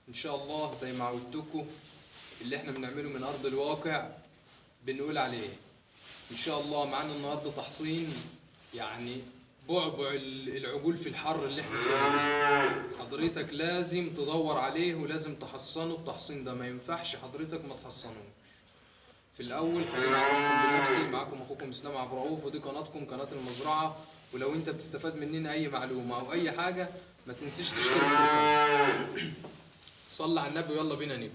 ان شاء الله زي ما عودتكم اللي احنا بنعمله من ارض الواقع بنقول عليه. ان شاء الله معانا النهارده تحصين، يعني بعبع العجول في الحر اللي احنا فيه. حضرتك لازم تدور عليه ولازم تحصنه. التحصين ده ما ينفعش حضرتك ما تحصنوش. في الاول خليني اعرفكم بنفسي. معاكم اخوكم اسلام عبد الرؤوف، ودي قناتكم قناه المزرعه. ولو انت بتستفاد مننا اي معلومه او اي حاجه ما تنسيش تشترك في القناه. صلى على النبي ويلا بينا نبدا.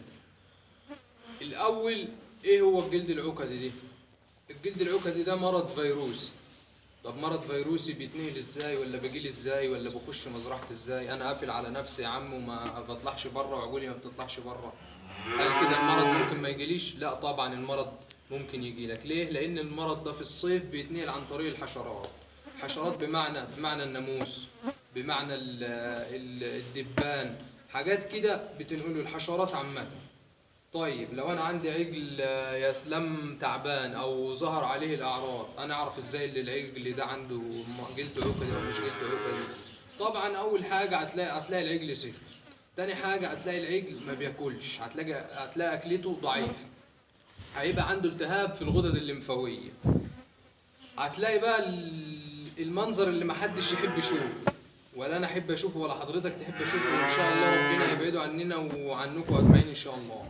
الاول، ايه هو الجلد العكدي دي؟ الجلد العكدي ده مرض فيروسي. طب مرض فيروسي بيتنقل ازاي، ولا بيجيلي ازاي، ولا بخش مزرعتي ازاي؟ انا قافل على نفسي يا عم وما بطلعش بره وعجولي ما بتطلعش بره. هل كده المرض ممكن ما يجيليش؟ لا طبعا المرض ممكن يجيلك. ليه؟ لان المرض ده في الصيف بيتنقل عن طريق الحشرات. حشرات بمعنى الناموس، بمعنى الدبان، حاجات كده بتنقله الحشرات عامة. طيب لو انا عندي عجل يا اسلام تعبان او ظهر عليه الاعراض، انا اعرف ازاي اللي العجل ده عنده جلد عقدي او مش جلد عقدي؟ طبعا اول حاجه هتلاقي العجل سخن. تاني حاجه هتلاقي العجل ما بياكلش، هتلاقي اكلته ضعيفه. هيبقى عنده التهاب في الغدد الليمفاويه. هتلاقي بقى المنظر اللي محدش يحب يشوفه، ولا انا احب اشوفه ولا حضرتك تحب اشوفه. ان شاء الله ربنا يبعده عننا وعنكم اجمعين ان شاء الله.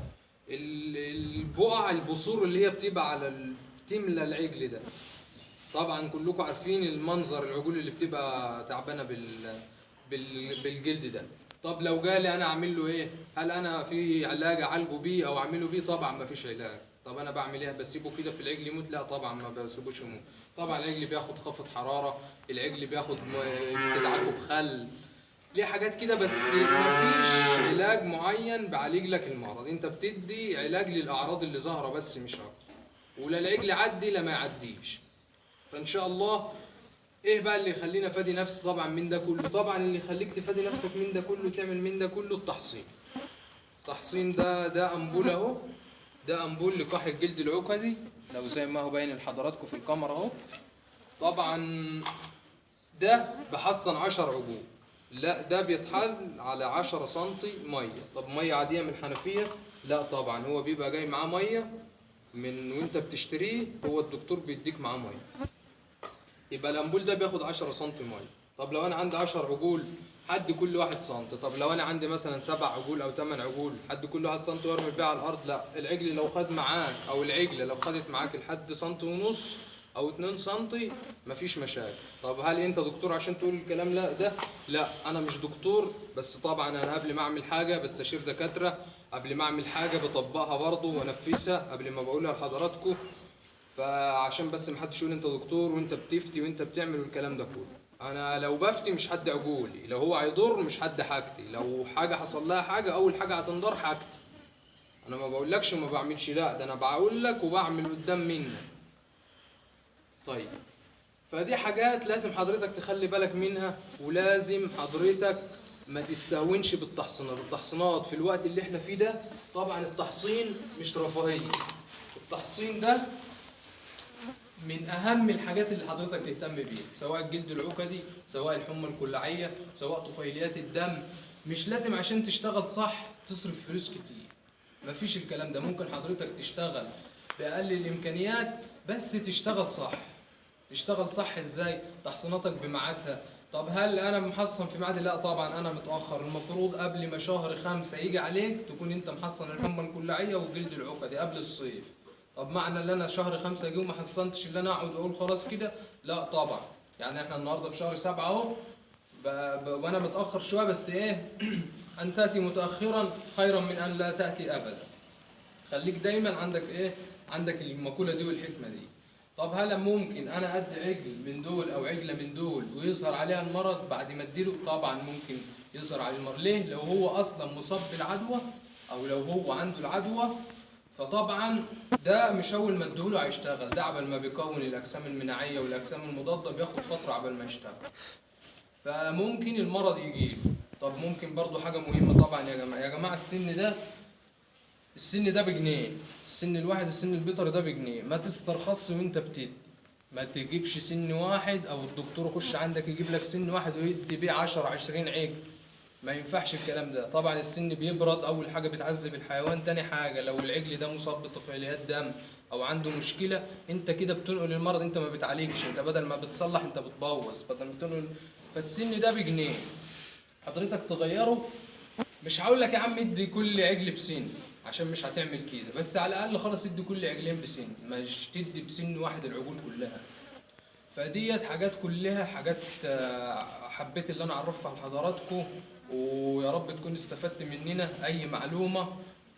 البقع البثور اللي هي بتبقى تملى العجل ده. طبعا كلكم عارفين المنظر، العجول اللي بتبقى تعبانه بالجلد ده. طب لو جالي انا اعمل له ايه؟ هل انا في علاج اعالجه بيه او اعمله بيه؟ طبعا ما فيش علاج. طب انا بعمل ايه؟ بسيبه كده في العجل يموت؟ لا طبعا ما بسيبوش يموت. طبعا العجل بياخد خفض حراره، العجل بياخد بتدعكه بخل، ليه حاجات كده. بس مفيش علاج معين بعالج لك المرض، انت بتدي علاج للاعراض اللي ظاهره بس مش اكتر. ولا العجل يعدي لا ما يعديش. فان شاء الله ايه بقى اللي يخلينا فادي نفسي طبعا من ده كله؟ طبعا اللي يخليك تفادي نفسك من ده كله تعمل من ده كله التحصين. التحصين ده امبول اهو، ده امبول لقاح الجلد العكدي، لو زي ما هو باين لحضراتكم في الكاميرا اهو. طبعا ده بحصن 10 عجول. لا ده بيتحل على 10 سنتي ميه. طب ميه عاديه من الحنفيه؟ لا طبعا، هو بيبقى جاي معاه ميه من وانت بتشتريه، هو الدكتور بيديك معاه ميه. يبقى الامبول ده بياخد 10 سنتي ميه. طب لو انا عندي 10 عجول حد كل واحد سنتي. طب لو انا عندي مثلا 7 عجول او 8 عجول حد كل واحد سنتي وارمي بيه على الارض؟ لا، العجل لو خد معاك او العجله لو خدت معاك لحد سنتي ونص او 2 سنتي مفيش مشاكل. طب هل انت دكتور عشان تقول الكلام ده؟ لا انا مش دكتور، بس طبعا انا قبل ما اعمل حاجه بستشير دكاتره، قبل ما اعمل حاجه بطبقها برضه وانفذها قبل ما بقولها لحضراتكم. فعشان بس محدش يقول انت دكتور وانت بتفتي وانت بتعمل الكلام ده كله. انا لو بفتي مش حد عجولي، لو هو هيضر مش حد حاجتي، لو حاجه حصل لها حاجه اول حاجه هتنضر حاجتي. انا ما بقولكش وما بعملش، لا ده انا بقول لك وبعمل قدام منك. طيب فدي حاجات لازم حضرتك تخلي بالك منها، ولازم حضرتك ما تستهونش بالتحصينات. التحصينات في الوقت اللي احنا فيه ده، طبعا التحصين مش رفاهية. التحصين ده من اهم الحاجات اللي حضرتك تهتم بيها، سواء الجلد العكدي، سواء الحمى الكلاعية، سواء طفيليات الدم. مش لازم عشان تشتغل صح تصرف فلوس كتير، مفيش الكلام ده. ممكن حضرتك تشتغل بأقل الإمكانيات بس تشتغل صح. تشتغل صح ازاي؟ تحصيناتك بميعادها. طب هل انا محصن في ميعادي؟ لا طبعا انا متاخر. المفروض قبل ما شهر 5 يجي عليك تكون انت محصن الحمى الكلاعيه والجلد العكدي قبل الصيف. طب معنى ان انا شهر 5 جه وما حصنتش اللي انا اقعد اقول خلاص كده؟ لا طبعا. يعني احنا النهارده في شهر 7 اهو، وانا متاخر شويه، بس ايه ان تاتي متاخرا خيرا من ان لا تاتي ابدا. خليك دايما عندك ايه، عندك المقوله دي والحكمه دي. طب هل ممكن انا ادي عجل من دول او عجله من دول ويظهر عليها المرض بعد ما اديله؟ طبعا ممكن يظهر عليه المرض. ليه؟ لو هو اصلا مصاب بالعدوى او لو هو عنده العدوى، فطبعا ده مش اول ما اديهوله هيشتغل. ده عبال ما بيكون الاجسام المناعيه والاجسام المضاده بياخد فتره عبال ما يشتغل، فممكن المرض يجيله. طب ممكن برضو حاجه مهمه طبعا يا جماعه، السن ده بجنيه. السن الواحد، السن البيطري ده بجنيه. ما تسترخصش وانت بتدي، ما تجيبش سن واحد او الدكتور يخش عندك يجيب لك سن واحد ويدي بيه 10 20 عجل. ما ينفعش الكلام ده. طبعا السن بيبرد، اول حاجه بتعذب الحيوان، تاني حاجه لو العجل ده مصاب بطفيليات دم او عنده مشكله، انت كده بتنقل المرض، انت ما بتعالجش، انت بدل ما بتصلح انت بتبوظ، بدل ما بتنقل. فالسن ده بجنيه حضرتك تغيره. مش هقول لك يا عم ادي كل عجل بسن عشان مش هتعمل كده، بس على الاقل خلاص ادي كل عجلين بسن، مش تدي بسن واحد العجول كلها. فديت حاجات كلها حاجات حبيت اللي انا اعرفها لحضراتكم، ويا رب تكون استفدت مننا اي معلومة.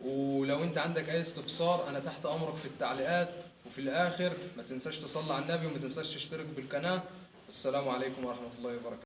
ولو انت عندك اي استفسار انا تحت امرك في التعليقات. وفي الاخر ما تنساش تصلي على النبي وما تنساش تشترك بالقناة. السلام عليكم ورحمة الله وبركاته.